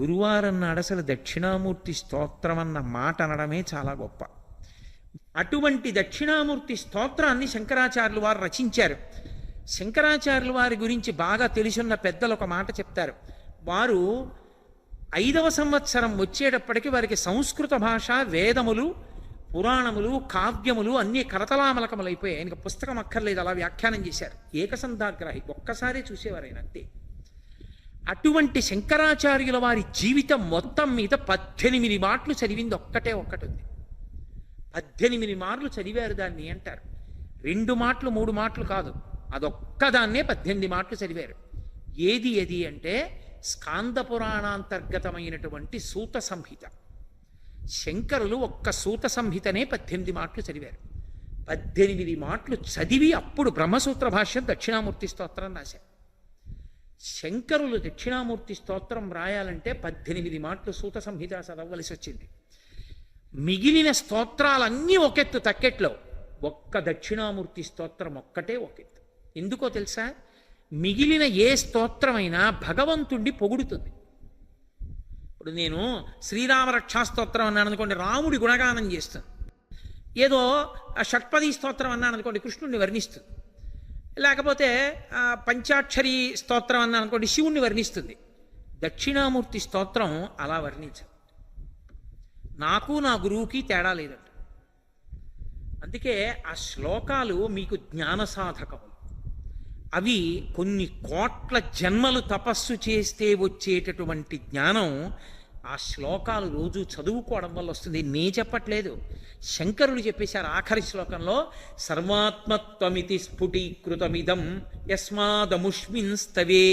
గురువారం నాడు అసలు దక్షిణామూర్తి స్తోత్రం అన్న మాట అనడమే చాలా గొప్ప. అటువంటి దక్షిణామూర్తి స్తోత్రాన్ని శంకరాచార్యులు వారు రచించారు. శంకరాచార్యుల వారి గురించి బాగా తెలుసున్న పెద్దలు ఒక మాట చెప్తారు. వారు 5వ సంవత్సరం వచ్చేటప్పటికి వారికి సంస్కృత భాష, వేదములు, పురాణములు, కావ్యములు అన్నీ కరతలామలకములైపోయాయి. ఆయనకు పుస్తకం అక్కర్లేదు, అలా వ్యాఖ్యానం చేశారు. ఏకసంధాగ్రాహి, ఒక్కసారి చూసేవారు ఆయన అంతే. అటువంటి శంకరాచార్యుల వారి జీవితం మొత్తం మీద 18 మాటలు చదివింది ఒక్కటే ఒక్కటి ఉంది. 18 మార్లు చదివారు దాన్ని అంటారు. 2 మాటలు 3 మాటలు కాదు, అదొక్కదాన్నే 18 మాటలు చదివారు. ఏది అంటే స్కాంద పురాణాంతర్గతమైనటువంటి సూత సంహిత. శంకరులు ఒక్క సూత సంహితనే 18 మాటలు చదివారు. 18 మాటలు చదివి అప్పుడు బ్రహ్మసూత్ర భాష్యం దక్షిణామూర్తి స్తోత్రం రాశారు. శంకరులు దక్షిణామూర్తి స్తోత్రం రాయాలంటే 18 మాటలు సూత సంహిత చదవలసి వచ్చింది. మిగిలిన స్తోత్రాలన్నీ ఒకెత్తు తక్కెట్లో, ఒక్క దక్షిణామూర్తి స్తోత్రం ఒక్కటే ఒకెత్తు. ఎందుకో తెలుసా? మిగిలిన ఏ స్తోత్రమైనా భగవంతుణ్ణి పొగుడుతుంది. ఇప్పుడు నేను శ్రీరామ రక్షాస్తోత్రం అన్నాను అనుకోండి, రాముడి గుణగానం చేస్తుంది. ఏదో షట్పది స్తోత్రం అన్నాను అనుకోండి, కృష్ణుడిని వర్ణిస్తుంది. లేకపోతే పంచాక్షరి స్తోత్రం అన్నాను అనుకోండి, శివుణ్ణి వర్ణిస్తుంది. దక్షిణామూర్తి స్తోత్రం అలా వర్ణించదు. నాకు నా గురువుకి తేడా లేదంట. అందుకే ఆ శ్లోకాలు మీకు జ్ఞాన సాధకములు. అవి కొన్ని కోట్ల జన్మలు తపస్సు చేస్తే వచ్చేటటువంటి జ్ఞానం ఆ శ్లోకాలు రోజు చదువుకోవడం వల్ల వస్తుంది. నే చెప్పట్లేదు, శంకరులు చెప్పేశారు ఆఖరి శ్లోకంలో. సర్వాత్మత్వమితి స్ఫుటీకృతమిదం యస్మాదముష్మిన్ స్తవే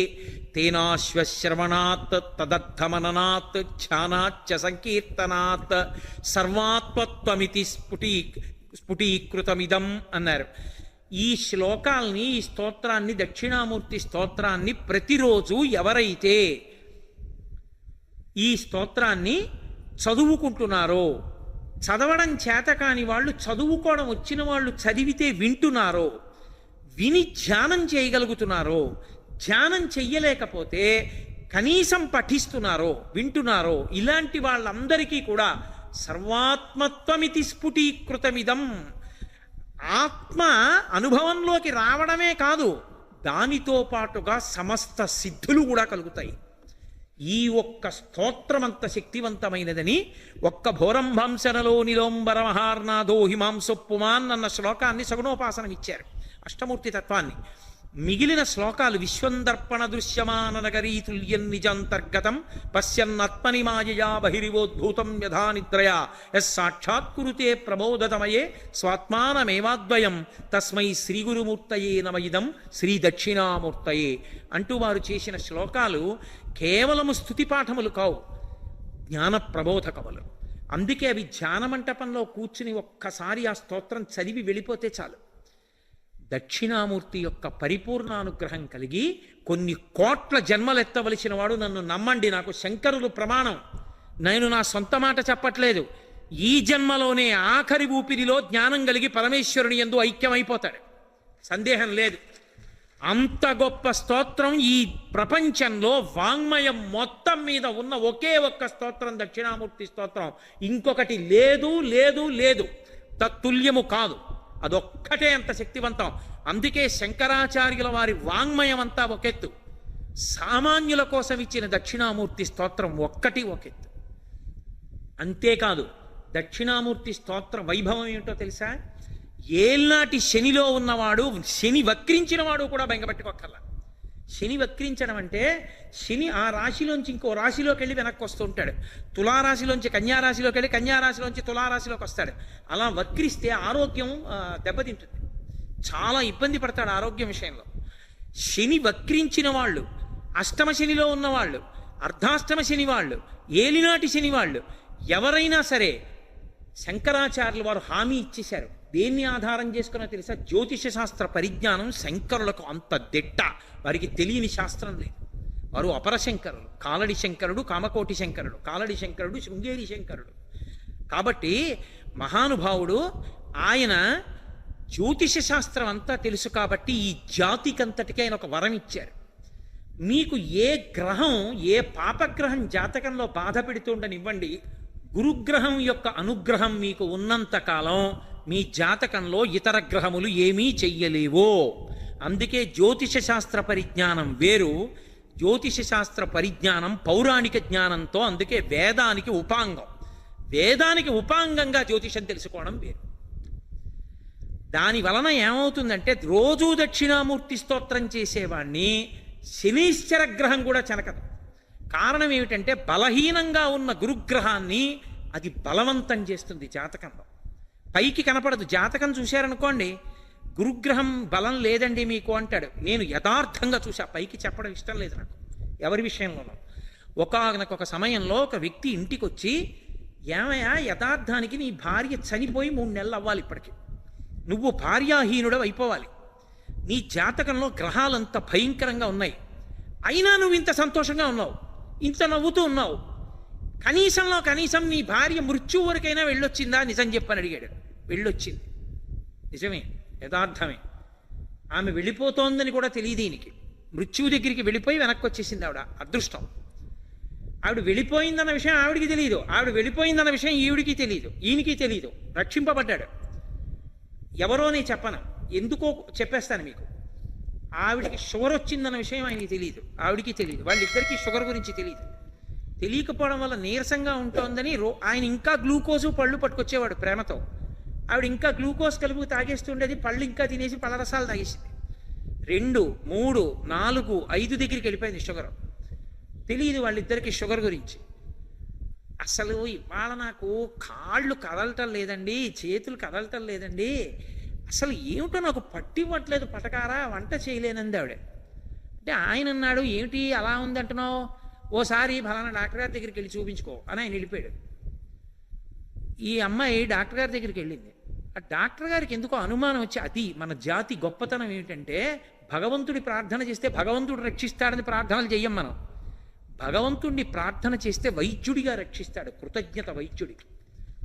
తేనాశ్వశ్రవణాత్ తదర్థమననాత్ ధ్యానాచ్చ సంకీర్తనాత్ సర్వాత్మత్వమితి స్ఫుటీకృతమిదం అన్నారు. ఈ శ్లోకాల్ని, ఈ స్తోత్రాన్ని, దక్షిణామూర్తి స్తోత్రాన్ని ప్రతిరోజు ఎవరైతే ఈ స్తోత్రాన్ని చదువుకుంటున్నారో, చదవడం చేత కాని వాళ్ళు, చదువుకోవడం వచ్చిన వాళ్ళు చదివితే వింటున్నారో, విని ధ్యానం చేయగలుగుతున్నారో, ధ్యానం చెయ్యలేకపోతే కనీసం పఠిస్తున్నారో, వింటున్నారో, ఇలాంటి వాళ్ళందరికీ కూడా సర్వాత్మత్వమితి స్ఫుటీకృతమిదం, ఆత్మ అనుభవంలోకి రావడమే కాదు, దానితో పాటుగా సమస్త సిద్ధులు కూడా కలుగుతాయి. ఈ ఒక్క స్తోత్రం అంత శక్తివంతమైనదని ఒక్క భోరంభంశనలో నిలోంబర మహార్నాథో హిమాంసొప్పుమాన్ అన్న శ్లోకాన్ని సగుణోపాసనం ఇచ్చారు, అష్టమూర్తి తత్వాన్ని. మిగిలిన శ్లోకాలు విశ్వందర్పణ దృశ్యమాన నగరీ తుల్యం నిజాంతర్గతం పశ్యన్నాత్మని మాయయా బహిరివోద్భూతం యథా నిద్రయా యస్సాక్షాత్కురుతే ప్రబోధతమయే స్వాత్మానమేవాద్వయం తస్మై శ్రీ గురుమూర్తయే నమయిదం శ్రీ దక్షిణామూర్తయే అంటూ వారు చేసిన శ్లోకాలు కేవలము స్తుతిపాఠములు కావు, జ్ఞాన ప్రబోధకములు. అందుకే అవి ధ్యాన మంటపంలో కూర్చుని ఒక్కసారి ఆ స్తోత్రం చదివి వెళ్ళిపోతే చాలు. దక్షిణామూర్తి యొక్క పరిపూర్ణానుగ్రహం కలిగి కొన్ని కోట్ల జన్మలెత్తవలసిన వాడు, నన్ను నమ్మండి, నాకు శంకరులు ప్రమాణం, నేను నా సొంత మాట చెప్పట్లేదు, ఈ జన్మలోనే ఆఖరి ఊపిరిలో జ్ఞానం కలిగి పరమేశ్వరుని యందు ఐక్యమైపోతాడు, సందేహం లేదు. అంత గొప్ప స్తోత్రం ఈ ప్రపంచంలో వాంగ్మయం మొత్తం మీద ఉన్న ఒకే ఒక్క స్తోత్రం దక్షిణామూర్తి స్తోత్రం. ఇంకొకటి లేదు లేదు లేదు, తత్తుల్యము కాదు, అదొక్కటే అంత శక్తివంతం. అందుకే శంకరాచార్యుల వారి వాంగ్మయం అంతా ఒకెత్తు, సామాన్యుల కోసం ఇచ్చిన దక్షిణామూర్తి స్తోత్రం ఒక్కటి ఒకెత్తు. అంతేకాదు, దక్షిణామూర్తి స్తోత్ర వైభవం ఏమిటో తెలుసా? ఏల్నాటి శనిలో ఉన్నవాడు, శని వక్రించిన వాడు కూడా బెంగపెట్టుకోక్కర్లా. శని వక్రించడం అంటే శని ఆ రాశిలోంచి ఇంకో రాశిలోకి వెళ్ళి వెనక్కి వస్తూ ఉంటాడు. తులారాశిలోంచి కన్యారాశిలోకి వెళ్ళి కన్యారాశిలోంచి తులారాశిలోకి వస్తాడు. అలా వక్రిస్తే ఆరోగ్యం దెబ్బతింటుంది, చాలా ఇబ్బంది పడతాడు ఆరోగ్యం విషయంలో. శని వక్రించిన వాళ్ళు, అష్టమ శనిలో ఉన్నవాళ్ళు, అర్ధాష్టమ శని వాళ్ళు, ఏలినాటి శని వాళ్ళు ఎవరైనా సరే శంకరాచార్యులు వారు హామీ ఇచ్చేశారు. దేన్ని ఆధారం చేసుకున్నా తెలుసా? జ్యోతిష శాస్త్ర పరిజ్ఞానం శంకరులకు అంత దిట్ట, వారికి తెలియని శాస్త్రం లేదు. వారు అపరశంకరుడు, కాలడి శంకరుడు, కామకోటి శంకరుడు, కాలడి శంకరుడు, శృంగేరి శంకరుడు. కాబట్టి మహానుభావుడు ఆయన జ్యోతిష శాస్త్రం అంతా తెలుసు కాబట్టి ఈ జాతికంతటికి ఆయన ఒక వరం ఇచ్చారు. మీకు ఏ గ్రహం ఏ పాపగ్రహం జాతకంలో బాధ పెడుతుండనివ్వండి, గురుగ్రహం యొక్క అనుగ్రహం మీకు ఉన్నంత కాలం మీ జాతకంలో ఇతర గ్రహములు ఏమీ చెయ్యలేవో. అందుకే జ్యోతిష శాస్త్ర పరిజ్ఞానం వేరు, జ్యోతిష శాస్త్ర పరిజ్ఞానం పౌరాణిక జ్ఞానంతో, అందుకే వేదానికి ఉపాంగం. వేదానికి ఉపాంగంగా జ్యోతిషం తెలుసుకోవడం వేరు. దాని వలన ఏమవుతుందంటే రోజూ దక్షిణామూర్తి స్తోత్రం చేసేవాణ్ణి శనీశ్వర గ్రహం కూడా చెనకదు. కారణం ఏమిటంటే బలహీనంగా ఉన్న గురుగ్రహాన్ని అది బలవంతం చేస్తుంది జాతకంలో. పైకి కనపడదు. జాతకం చూశారనుకోండి, గురుగ్రహం బలం లేదండి మీకు అంటాడు. నేను యథార్థంగా చూసా, పైకి చెప్పడం ఇష్టం లేదు నాకు ఎవరి విషయంలోనూ. ఒకానొక సమయంలో ఒక వ్యక్తి ఇంటికి వచ్చి, ఏమయ్యా యథార్థానికి నీ భార్య చనిపోయి 3 నెలలు అవ్వాలి, ఇప్పటికి నువ్వు భార్యాహీనుడు అయిపోవాలి, నీ జాతకంలో గ్రహాలంత భయంకరంగా ఉన్నాయి, అయినా నువ్వు ఇంత సంతోషంగా ఉన్నావు, ఇంత నవ్వుతూ ఉన్నావు, కనీసం నీ భార్య మృత్యు వరకైనా వెళ్ళొచ్చిందా, నిజం చెప్పని అడిగాడు. వెళ్ళొచ్చింది, నిజమే, యథార్థమే. ఆమె వెళ్ళిపోతోందని కూడా తెలియదు ఈయనకి. మృత్యువు దగ్గరికి వెళ్ళిపోయి వెనక్కి వచ్చేసింది ఆవిడ. అదృష్టం. ఆవిడ వెళ్ళిపోయిందన్న విషయం ఆవిడికి తెలియదు, ఆవిడ వెళ్ళిపోయిందన్న విషయం ఈవిడికి తెలియదు, ఈయనకి తెలియదు. రక్షింపబడ్డాడు. ఎవరో నేను చెప్పను, ఎందుకో చెప్పేస్తాను మీకు. ఆవిడికి షుగర్ వచ్చిందన్న విషయం ఆయనకి తెలియదు, ఆవిడికి తెలియదు, వాళ్ళిద్దరికీ షుగర్ గురించి తెలియదు. తెలియకపోవడం వల్ల నీరసంగా ఉంటోందని ఆయన ఇంకా గ్లూకోజు పళ్ళు పట్టుకొచ్చేవాడు ప్రేమతో. ఆవిడ ఇంకా గ్లూకోజ్ కలుపు తాగేస్తుండేది, పళ్ళు ఇంకా తినేసి పళ్ళరసాలు తాగేసింది. 2, 3, 4, 5 దగ్గరికి వెళ్ళిపోయింది షుగర్. తెలియదు వాళ్ళిద్దరికి షుగర్ గురించి. అసలు ఇవాళ నాకు కాళ్ళు కదలటం లేదండి, చేతులు కదలటం లేదండి, అసలు ఏమిటో నాకు పట్టివ్వట్లేదు, పటకారా వంట చేయలేనంది ఆవిడ. అంటే ఆయన అన్నాడు, ఏమిటి అలా ఉందంటున్నావు, ఓసారి ఫలానా డాక్టర్ గారి దగ్గరికి వెళ్ళి చూపించుకో అని ఆయన వెళ్ళిపోయాడు. ఈ అమ్మాయి డాక్టర్ గారి దగ్గరికి వెళ్ళింది. ఆ డాక్టర్ గారికి ఎందుకో అనుమానం వచ్చి, అది మన జాతి గొప్పతనం ఏమిటంటే భగవంతుడి ప్రార్థన చేస్తే భగవంతుడు రక్షిస్తాడని ప్రార్థనలు చెయ్యం మనం. భగవంతుడిని ప్రార్థన చేస్తే వైద్యుడిగా రక్షిస్తాడు. కృతజ్ఞత వైద్యుడికి.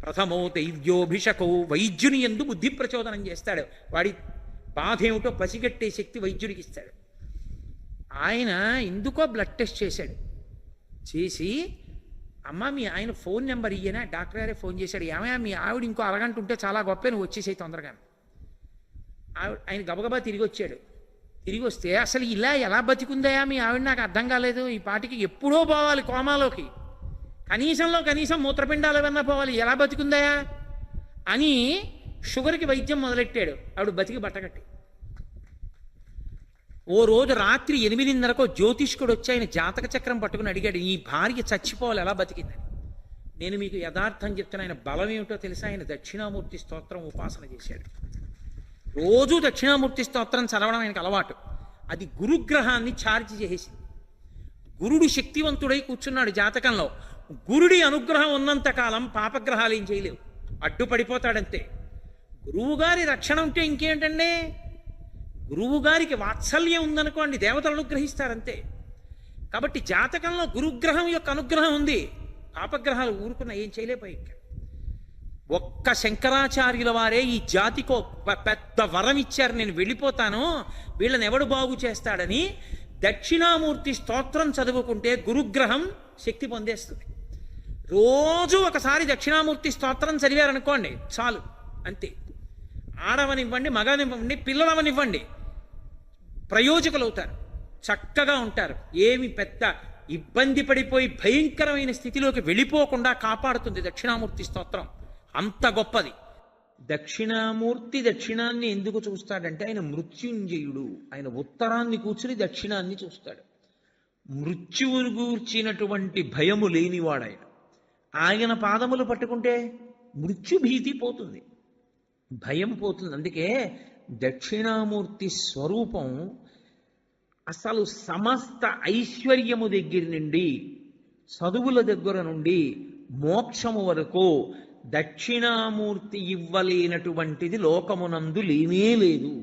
ప్రథమో దైవ్యోభిషకో, వైద్యుని యందు బుద్ధి ప్రచోదనం చేస్తాడు. వాడి బాధ ఏమిటో పసిగట్టే శక్తి వైద్యుడికి ఇస్తాడు. ఆయన ఎందుకో బ్లడ్ టెస్ట్ చేశాడు. చేసి, అమ్మ మీ ఆయన ఫోన్ నెంబర్ ఇయ్యనా, డాక్టర్ గారే ఫోన్ చేశాడు, ఏమయ్యా మీ ఆవిడ ఇంకో అరగంట ఉంటే చాలా గొప్ప, నువ్వు వచ్చేసాయి తొందరగా. ఆయన గబగబా తిరిగి వచ్చాడు. తిరిగి వస్తే, అసలు ఇలా ఎలా బతికుందయా మీ ఆవిడ, నాకు అర్థం కాలేదు, ఈ పాటికి ఎప్పుడో పోవాలి కోమాలోకి, కనీసం మూత్రపిండాలు ఏమన్నా పోవాలి, ఎలా బతికుందయా అని షుగర్కి వైద్యం మొదలెట్టాడు. ఆవిడ బతికి బట్టగట్టి. ఓ రోజు రాత్రి 8:30కో జ్యోతిష్కుడు వచ్చి ఆయన జాతక చక్రం పట్టుకుని అడిగాడు, ఈ భార్య చచ్చిపోవాలి ఎలా బతికిందని. నేను మీకు యథార్థం చెప్తున్నా, ఆయన బలం ఏమిటో తెలుసా, ఆయన దక్షిణామూర్తి స్తోత్రం ఉపాసన చేశాడు. రోజు దక్షిణామూర్తి స్తోత్రం చదవడం ఆయనకు అలవాటు. అది గురుగ్రహాన్ని ఛార్జ్ చేసేసింది. గురుడు శక్తివంతుడై కూర్చున్నాడు జాతకంలో. గురుడి అనుగ్రహం ఉన్నంతకాలం పాపగ్రహాలు ఏం చేయలేవు, అడ్డుపడిపోతాడంతే. గురువుగారి రక్షణ ఉంటే ఇంకేంటండి, గురువుగారికి వాత్సల్యం ఉందనుకోండి, దేవతలు అనుగ్రహిస్తారంతే. కాబట్టి జాతకంలో గురుగ్రహం యొక్క అనుగ్రహం ఉంది, పాపగ్రహాలు ఊరుకున్న ఏం చేయలేపోయి. ఒక్క శంకరాచార్యుల వారే ఈ జాతికో పెద్ద వరం ఇచ్చారు, నేను వెళ్ళిపోతాను, వీళ్ళని ఎవడు బాగు చేస్తాడని. దక్షిణామూర్తి స్తోత్రం చదువుకుంటే గురుగ్రహం శక్తి పొందేస్తుంది. రోజు ఒకసారి దక్షిణామూర్తి స్తోత్రం చదివారనుకోండి చాలు, అంతే. ఆడవనివ్వండి, మగనివ్వండి, పిల్లలవనివ్వండి, ప్రయోజకులు అవుతారు, చక్కగా ఉంటారు. ఏమి పెద్ద ఇబ్బంది పడిపోయి భయంకరమైన స్థితిలోకి వెళ్ళిపోకుండా కాపాడుతుంది దక్షిణామూర్తి స్తోత్రం. అంత గొప్పది. దక్షిణామూర్తి దక్షిణాన్ని ఎందుకు చూస్తాడంటే ఆయన మృత్యుంజయుడు. ఆయన ఉత్తరాన్ని కూర్చుని దక్షిణాన్ని చూస్తాడు. మృత్యువును గూర్చినటువంటి భయము లేనివాడాయన. ఆయన పాదములు పట్టుకుంటే మృత్యుభీతి పోతుంది, భయం పోతుంది. అందుకే దక్షిణామూర్తి స్వరూపం అసలు సమస్త ఐశ్వర్యము దగ్గర నుండి, చదువుల దగ్గర నుండి, మోక్షము వరకు దక్షిణామూర్తి ఇవ్వలేనటువంటిది లోకమునందు లేనే లేదు.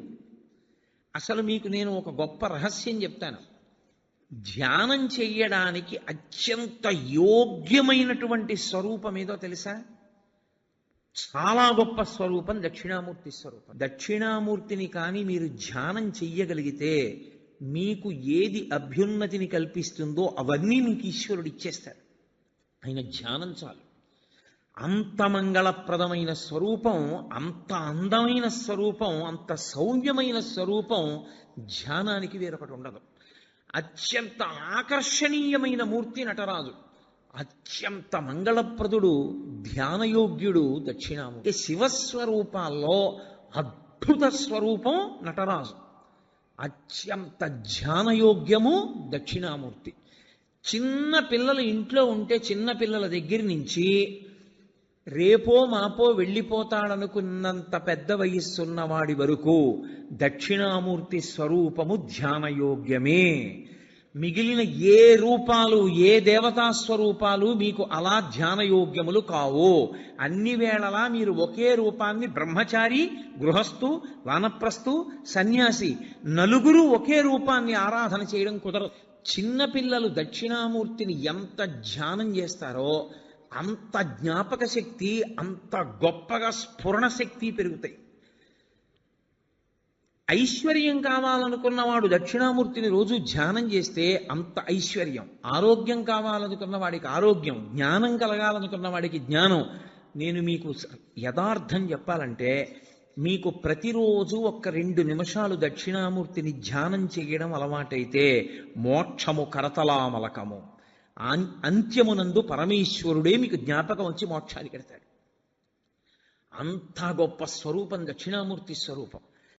అసలు మీకు నేను ఒక గొప్ప రహస్యం చెప్తాను. ధ్యానం చెయ్యడానికి అత్యంత యోగ్యమైనటువంటి స్వరూపం ఏదో తెలుసా? చాలా గొప్ప స్వరూపం దక్షిణామూర్తి స్వరూపం. దక్షిణామూర్తిని కానీ మీరు ధ్యానం చెయ్యగలిగితే మీకు ఏది అభ్యున్నతిని కల్పిస్తుందో అవన్నీ మీకు ఈశ్వరుడు ఇచ్చేస్తాడు. ఆయన ధ్యానం చాలు. అంత మంగళప్రదమైన స్వరూపం, అంత అందమైన స్వరూపం, అంత సౌమ్యమైన స్వరూపం ధ్యానానికి వేరొకటి ఉండదు. అత్యంత ఆకర్షణీయమైన మూర్తి నటరాజు. అత్యంత మంగళప్రదుడు, ధ్యానయోగ్యుడు దక్షిణామూర్తి. శివస్వరూపాల్లో అద్భుత స్వరూపం నటరాజు. అత్యంత ధ్యానయోగ్యము దక్షిణామూర్తి. చిన్న పిల్లలు ఇంట్లో ఉంటే చిన్న పిల్లల దగ్గర నుంచి రేపో మాపో వెళ్ళిపోతాడనుకున్నంత పెద్ద వయస్సున్న వాడి వరకు దక్షిణామూర్తి స్వరూపము ధ్యానయోగ్యమే. మిగిలిన ఏ రూపాలు, ఏ దేవతా స్వరూపాలు మీకు అలా ధ్యానయోగ్యములు కావు. అన్ని వేళలా మీరు ఒకే రూపాన్ని, బ్రహ్మచారి, గృహస్థు, వానప్రస్థు, సన్యాసి, నలుగురు ఒకే రూపాన్ని ఆరాధన చేయడం కుదరదు. చిన్నపిల్లలు దక్షిణామూర్తిని ఎంత ధ్యానం చేస్తారో అంత జ్ఞాపక శక్తి, అంత గొప్పగా స్ఫురణ శక్తి పెరుగుతాయి. ఐశ్వర్యం కావాలనుకున్నవాడు దక్షిణామూర్తిని రోజు ధ్యానం చేస్తే అంత ఐశ్వర్యం. ఆరోగ్యం కావాలనుకున్న వాడికి ఆరోగ్యం, జ్ఞానం కలగాలనుకున్న వాడికి జ్ఞానం. నేను మీకు యథార్థం చెప్పాలంటే, మీకు ప్రతిరోజు 1-2 నిమిషాలు దక్షిణామూర్తిని ధ్యానం చేయడం అలవాటైతే మోక్షము కరతలామలకము. అంత్యమునందు పరమేశ్వరుడే మీకు జ్ఞాపకం వచ్చి మోక్షానికి ఎడతాడు. అంత గొప్ప స్వరూపం దక్షిణామూర్తి స్వరూపం.